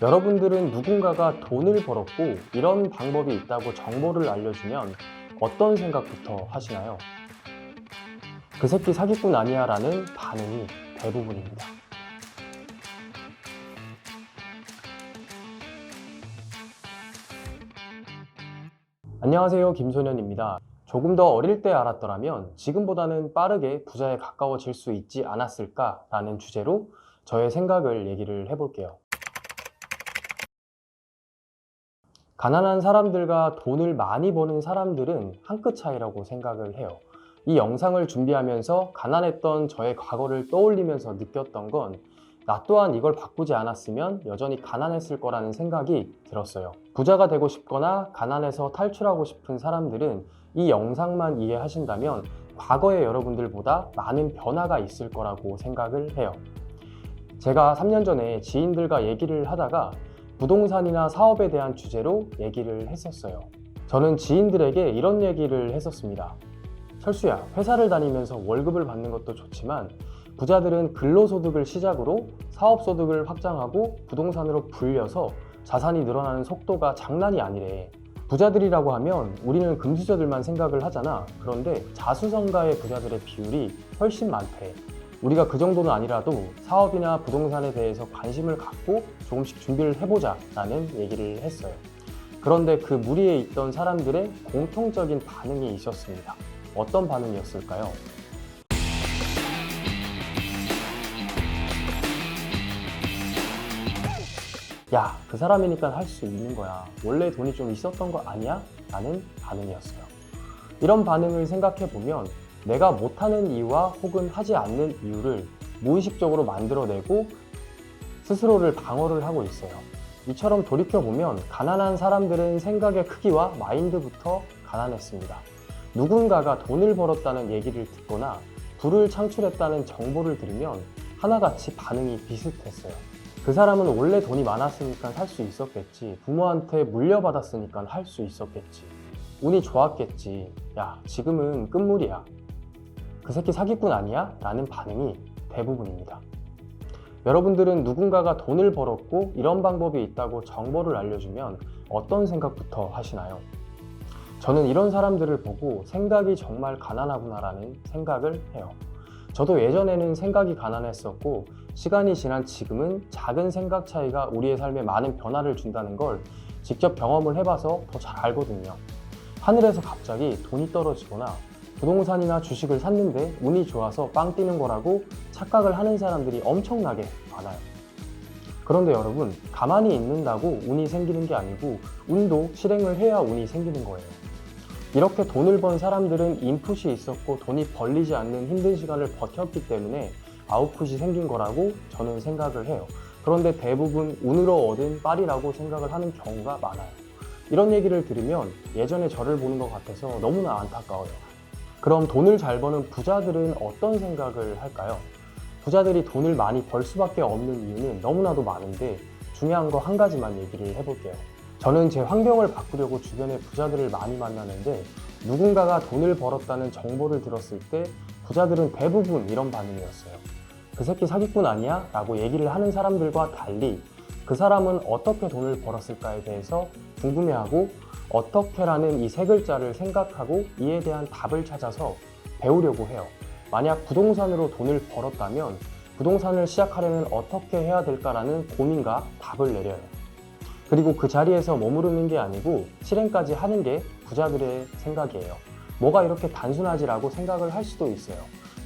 여러분들은 누군가가 돈을 벌었고 이런 방법이 있다고 정보를 알려주면 어떤 생각부터 하시나요? 그 새끼 사기꾼 아니야 라는 반응이 대부분입니다. 안녕하세요, 김소년입니다. 조금 더 어릴 때 알았더라면 지금보다는 빠르게 부자에 가까워질 수 있지 않았을까 라는 주제로 저의 생각을 얘기를 해볼게요. 가난한 사람들과 돈을 많이 버는 사람들은 한 끗 차이라고 생각을 해요. 이 영상을 준비하면서 가난했던 저의 과거를 떠올리면서 느꼈던 건 나 또한 이걸 바꾸지 않았으면 여전히 가난했을 거라는 생각이 들었어요. 부자가 되고 싶거나 가난에서 탈출하고 싶은 사람들은 이 영상만 이해하신다면 과거의 여러분들보다 많은 변화가 있을 거라고 생각을 해요. 제가 3년 전에 지인들과 얘기를 하다가 부동산이나 사업에 대한 주제로 얘기를 했었어요. 저는 지인들에게 이런 얘기를 했었습니다. 철수야, 회사를 다니면서 월급을 받는 것도 좋지만 부자들은 근로소득을 시작으로 사업소득을 확장하고 부동산으로 불려서 자산이 늘어나는 속도가 장난이 아니래. 부자들이라고 하면 우리는 금수저들만 생각을 하잖아. 그런데 자수성가의 부자들의 비율이 훨씬 많대. 우리가 그 정도는 아니라도 사업이나 부동산에 대해서 관심을 갖고 조금씩 준비를 해보자 라는 얘기를 했어요. 그런데 그 무리에 있던 사람들의 공통적인 반응이 있었습니다. 어떤 반응이었을까요? 야, 그 사람이니까 할 수 있는 거야. 원래 돈이 좀 있었던 거 아니야? 라는 반응이었어요. 이런 반응을 생각해 보면 내가 못하는 이유와 혹은 하지 않는 이유를 무의식적으로 만들어내고 스스로를 방어를 하고 있어요. 이처럼 돌이켜보면 가난한 사람들은 생각의 크기와 마인드부터 가난했습니다. 누군가가 돈을 벌었다는 얘기를 듣거나 부를 창출했다는 정보를 들으면 하나같이 반응이 비슷했어요. 그 사람은 원래 돈이 많았으니까 살 수 있었겠지. 부모한테 물려받았으니까 할 수 있었겠지. 운이 좋았겠지. 야, 지금은 끝물이야. 그 새끼 사기꾼 아니야? 라는 반응이 대부분입니다. 여러분들은 누군가가 돈을 벌었고 이런 방법이 있다고 정보를 알려주면 어떤 생각부터 하시나요? 저는 이런 사람들을 보고 생각이 정말 가난하구나라는 생각을 해요. 저도 예전에는 생각이 가난했었고 시간이 지난 지금은 작은 생각 차이가 우리의 삶에 많은 변화를 준다는 걸 직접 경험을 해봐서 더 잘 알거든요. 하늘에서 갑자기 돈이 떨어지거나 부동산이나 주식을 샀는데 운이 좋아서 빵 뛰는 거라고 착각을 하는 사람들이 엄청나게 많아요. 그런데 여러분, 가만히 있는다고 운이 생기는 게 아니고 운도 실행을 해야 운이 생기는 거예요. 이렇게 돈을 번 사람들은 인풋이 있었고 돈이 벌리지 않는 힘든 시간을 버텼기 때문에 아웃풋이 생긴 거라고 저는 생각을 해요. 그런데 대부분 운으로 얻은 빨이라고 생각을 하는 경우가 많아요. 이런 얘기를 들으면 예전에 저를 보는 것 같아서 너무나 안타까워요. 그럼 돈을 잘 버는 부자들은 어떤 생각을 할까요? 부자들이 돈을 많이 벌 수밖에 없는 이유는 너무나도 많은데 중요한 거 한 가지만 얘기를 해볼게요. 저는 제 환경을 바꾸려고 주변에 부자들을 많이 만나는데 누군가가 돈을 벌었다는 정보를 들었을 때 부자들은 대부분 이런 반응이었어요. 그 새끼 사기꾼 아니야? 라고 얘기를 하는 사람들과 달리 그 사람은 어떻게 돈을 벌었을까에 대해서 궁금해하고 어떻게라는 이 세 글자를 생각하고 이에 대한 답을 찾아서 배우려고 해요. 만약 부동산으로 돈을 벌었다면 부동산을 시작하려면 어떻게 해야 될까라는 고민과 답을 내려요. 그리고 그 자리에서 머무르는 게 아니고 실행까지 하는 게 부자들의 생각이에요. 뭐가 이렇게 단순하지라고 생각을 할 수도 있어요.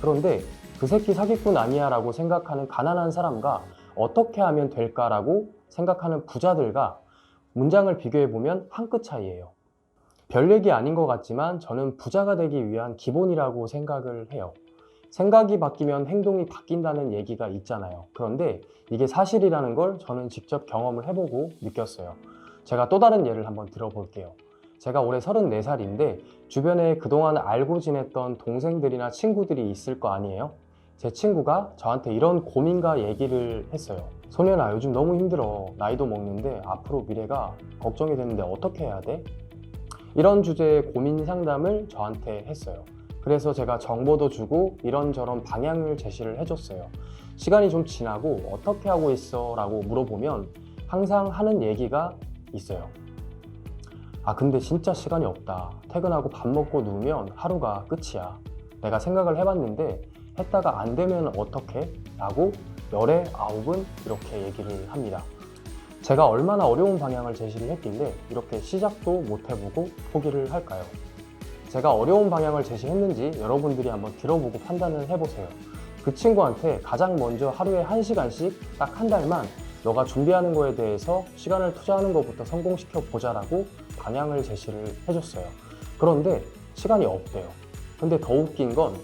그런데 그 새끼 사기꾼 아니야 라고 생각하는 가난한 사람과 어떻게 하면 될까라고 생각하는 부자들과 문장을 비교해보면 한 끗 차이예요. 별 얘기 아닌 것 같지만 저는 부자가 되기 위한 기본이라고 생각을 해요. 생각이 바뀌면 행동이 바뀐다는 얘기가 있잖아요. 그런데 이게 사실이라는 걸 저는 직접 경험을 해보고 느꼈어요. 제가 또 다른 예를 한번 들어볼게요. 제가 올해 34살인데 주변에 그동안 알고 지냈던 동생들이나 친구들이 있을 거 아니에요? 제 친구가 저한테 이런 고민과 얘기를 했어요. 소년아, 요즘 너무 힘들어. 나이도 먹는데 앞으로 미래가 걱정이 되는데 어떻게 해야 돼? 이런 주제의 고민 상담을 저한테 했어요. 그래서 제가 정보도 주고 이런저런 방향을 제시를 해줬어요. 시간이 좀 지나고 어떻게 하고 있어? 라고 물어보면 항상 하는 얘기가 있어요. 아, 근데 진짜 시간이 없다. 퇴근하고 밥 먹고 누우면 하루가 끝이야. 내가 생각을 해봤는데 했다가 안 되면 어떡해? 라고 열에 아홉은 이렇게 얘기를 합니다. 제가 얼마나 어려운 방향을 제시를 했길래 이렇게 시작도 못 해보고 포기를 할까요? 제가 어려운 방향을 제시했는지 여러분들이 한번 들어보고 판단을 해보세요. 그 친구한테 가장 먼저 하루에 1시간씩 딱 한 달만 너가 준비하는 거에 대해서 시간을 투자하는 것부터 성공시켜 보자라고 방향을 제시를 해줬어요. 그런데 시간이 없대요. 근데 더 웃긴 건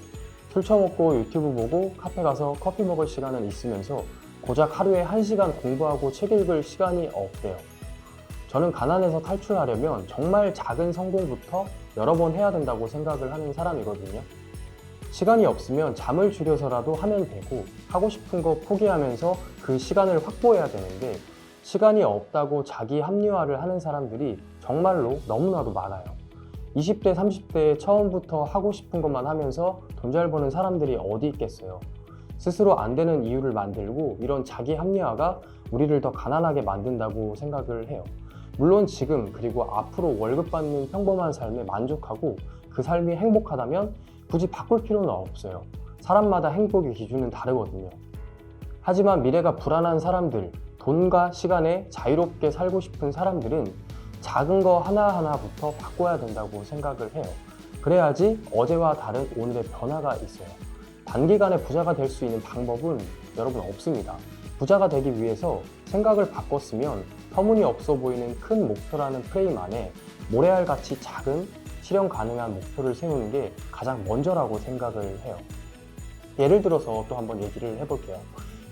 술 처먹고 유튜브 보고 카페 가서 커피 먹을 시간은 있으면서 고작 하루에 1시간 공부하고 책 읽을 시간이 없대요. 저는 가난에서 탈출하려면 정말 작은 성공부터 여러 번 해야 된다고 생각을 하는 사람이거든요. 시간이 없으면 잠을 줄여서라도 하면 되고 하고 싶은 거 포기하면서 그 시간을 확보해야 되는데 시간이 없다고 자기 합리화를 하는 사람들이 정말로 너무나도 많아요. 20대, 30대에 처음부터 하고 싶은 것만 하면서 돈 잘 버는 사람들이 어디 있겠어요. 스스로 안 되는 이유를 만들고 이런 자기 합리화가 우리를 더 가난하게 만든다고 생각을 해요. 물론 지금 그리고 앞으로 월급 받는 평범한 삶에 만족하고 그 삶이 행복하다면 굳이 바꿀 필요는 없어요. 사람마다 행복의 기준은 다르거든요. 하지만 미래가 불안한 사람들, 돈과 시간에 자유롭게 살고 싶은 사람들은 작은 거 하나하나부터 바꿔야 된다고 생각을 해요. 그래야지 어제와 다른 오늘의 변화가 있어요. 단기간에 부자가 될 수 있는 방법은 여러분 없습니다. 부자가 되기 위해서 생각을 바꿨으면 터무니없어 보이는 큰 목표라는 프레임 안에 모래알같이 작은 실현 가능한 목표를 세우는 게 가장 먼저라고 생각을 해요. 예를 들어서 또 한번 얘기를 해볼게요.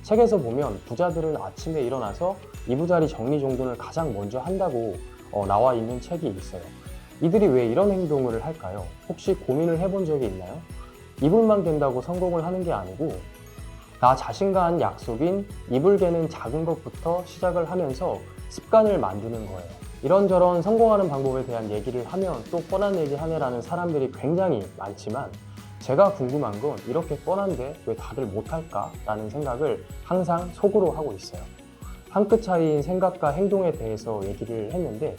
책에서 보면 부자들은 아침에 일어나서 이부자리 정리정돈을 가장 먼저 한다고 나와 있는 책이 있어요. 이들이 왜 이런 행동을 할까요? 혹시 고민을 해본 적이 있나요? 이불만 갠다고 성공을 하는 게 아니고 나 자신과 한 약속인 이불 개는 작은 것부터 시작을 하면서 습관을 만드는 거예요. 이런저런 성공하는 방법에 대한 얘기를 하면 또 뻔한 얘기 하네라는 사람들이 굉장히 많지만 제가 궁금한 건 이렇게 뻔한데 왜 다들 못할까? 라는 생각을 항상 속으로 하고 있어요. 한 끗 차이인 생각과 행동에 대해서 얘기를 했는데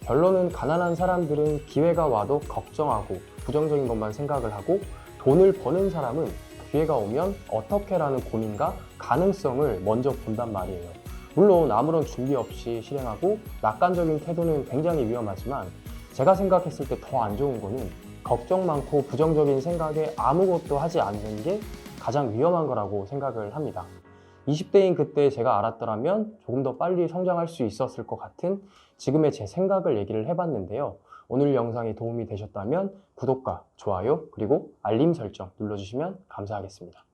결론은 가난한 사람들은 기회가 와도 걱정하고 부정적인 것만 생각을 하고 돈을 버는 사람은 기회가 오면 어떻게라는 고민과 가능성을 먼저 본단 말이에요. 물론 아무런 준비 없이 실행하고 낙관적인 태도는 굉장히 위험하지만 제가 생각했을 때 더 안 좋은 거는 걱정 많고 부정적인 생각에 아무것도 하지 않는 게 가장 위험한 거라고 생각을 합니다. 20대인 그때 제가 알았더라면 조금 더 빨리 성장할 수 있었을 것 같은 지금의 제 생각을 얘기를 해봤는데요. 오늘 영상이 도움이 되셨다면 구독과 좋아요 그리고 알림 설정 눌러주시면 감사하겠습니다.